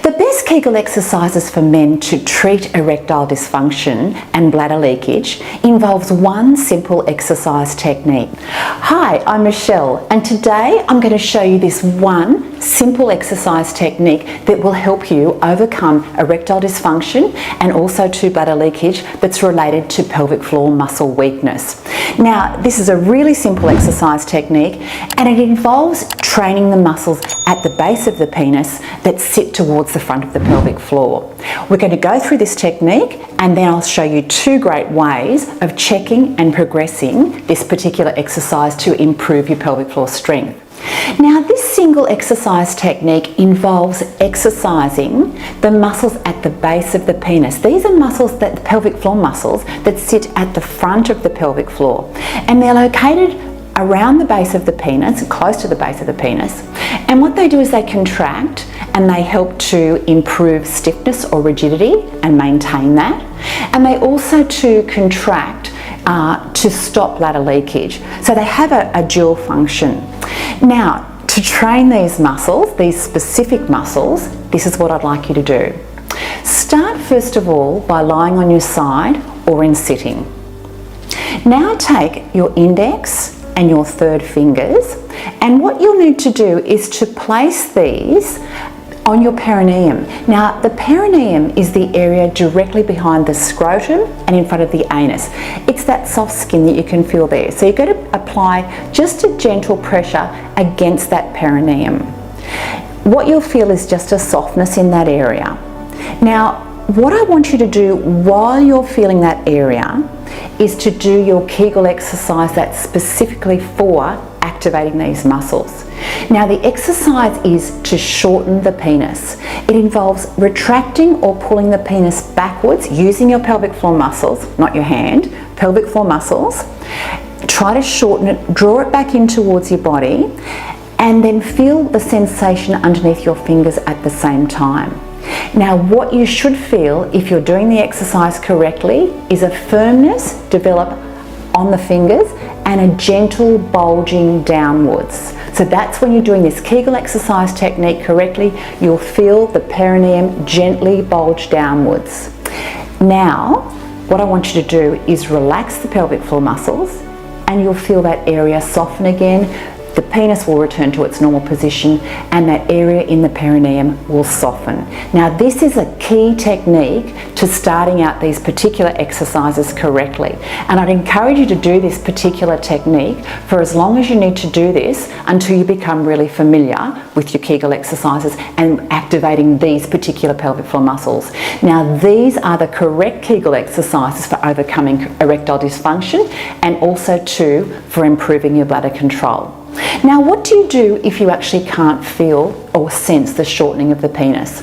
The best Kegel exercises for men to treat erectile dysfunction and bladder leakage involves one simple exercise technique. Hi, I'm Michelle, and today I'm going to show you this one simple exercise technique that will help you overcome erectile dysfunction and also to bladder leakage that's related to pelvic floor muscle weakness. Now, this is a really simple exercise technique, and it involves training the muscles at the base of the penis that sit towards the front of the pelvic floor. We're going to go through this technique, and then I'll show you two great ways of checking and progressing this particular exercise to improve your pelvic floor strength. Now, this single exercise technique involves exercising the muscles at the base of the penis. These are muscles, that the pelvic floor muscles that sit at the front of the pelvic floor, and they're located around the base of the penis, close to the base of the penis. And what they do is they contract, and they help to improve stiffness or rigidity and maintain that. And they also to contract to stop bladder leakage. So they have a dual function. Now, to train these muscles, these specific muscles, this is what I'd like you to do. Start first of all by lying on your side or in sitting. Now take your index and your third fingers, and what you'll need to do is to place these on your perineum. Now, the perineum is the area directly behind the scrotum and in front of the anus. It's that soft skin that you can feel there. So you're going to apply just a gentle pressure against that perineum. What you'll feel is just a softness in that area. Now, what I want you to do while you're feeling that area is to do your Kegel exercise that's specifically for activating these muscles. Now, the exercise is to shorten the penis. It involves retracting or pulling the penis backwards using your pelvic floor muscles, not your hand, pelvic floor muscles. Try to shorten it, draw it back in towards your body, and then feel the sensation underneath your fingers at the same time. Now, what you should feel if you're doing the exercise correctly is a firmness develop on the fingers and a gentle bulging downwards. So that's when you're doing this Kegel exercise technique correctly, you'll feel the perineum gently bulge downwards. Now, what I want you to do is relax the pelvic floor muscles, and you'll feel that area soften again. The penis will return to its normal position, and that area in the perineum will soften. Now, this is a key technique to starting out these particular exercises correctly. And I'd encourage you to do this particular technique for as long as you need to do this until you become really familiar with your Kegel exercises and activating these particular pelvic floor muscles. Now, these are the correct Kegel exercises for overcoming erectile dysfunction and also too for improving your bladder control. Now, what do you do if you actually can't feel or sense the shortening of the penis?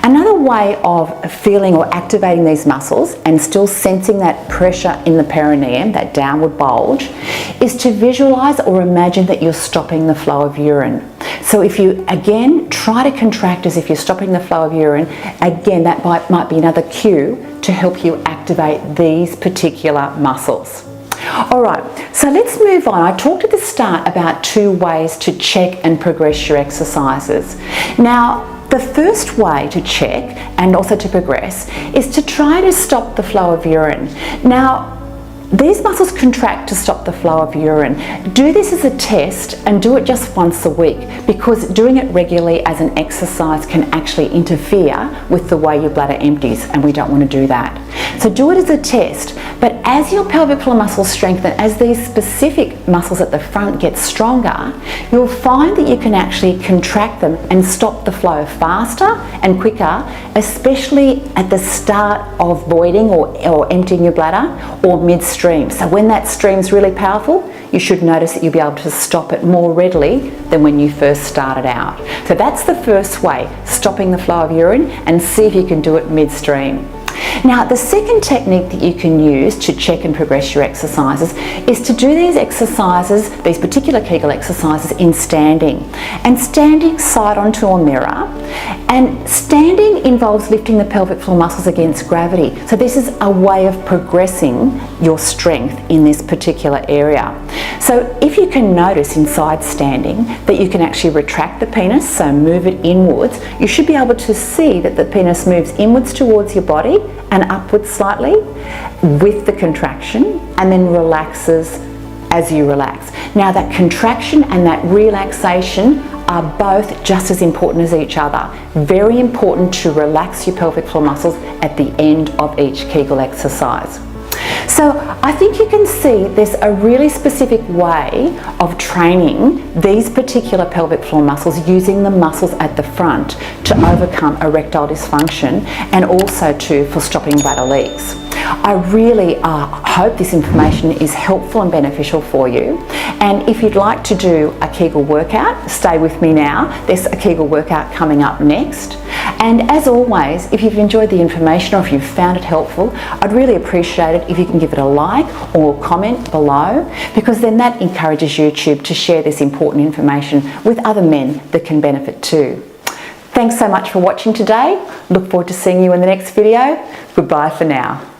Another way of feeling or activating these muscles and still sensing that pressure in the perineum, that downward bulge, is to visualize or imagine that you're stopping the flow of urine. So if you, again, try to contract as if you're stopping the flow of urine, again, that might be another cue to help you activate these particular muscles. All right, so let's move on. I talked at the start about two ways to check and progress your exercises. Now, the first way to check and also to progress is to try to stop the flow of urine. Now, these muscles contract to stop the flow of urine. Do this as a test and do it just once a week, because doing it regularly as an exercise can actually interfere with the way your bladder empties, and we don't want to do that. So do it as a test, but as your pelvic floor muscles strengthen, as these specific muscles at the front get stronger, you'll find that you can actually contract them and stop the flow faster and quicker, especially at the start of voiding or emptying your bladder or midstream. So when that stream's really powerful, you should notice that you'll be able to stop it more readily than when you first started out. So that's the first way, stopping the flow of urine, and see if you can do it midstream. Now, the second technique that you can use to check and progress your exercises is to do these exercises, these particular Kegel exercises, in standing. And standing side onto a mirror. And standing involves lifting the pelvic floor muscles against gravity. So this is a way of progressing your strength in this particular area. So if you can notice inside standing that you can actually retract the penis, so move it inwards, you should be able to see that the penis moves inwards towards your body and upwards slightly with the contraction, and then relaxes as you relax. Now, that contraction and that relaxation are both just as important as each other. Very important to relax your pelvic floor muscles at the end of each Kegel exercise. So I think you can see there's a really specific way of training these particular pelvic floor muscles using the muscles at the front to overcome erectile dysfunction and also for stopping bladder leaks. I really hope this information is helpful and beneficial for you. And if you'd like to do a Kegel workout, stay with me now. There's a Kegel workout coming up next. And as always, if you've enjoyed the information or if you've found it helpful, I'd really appreciate it if you can give it a like or comment below, because then that encourages YouTube to share this important information with other men that can benefit too. Thanks so much for watching today. Look forward to seeing you in the next video. Goodbye for now.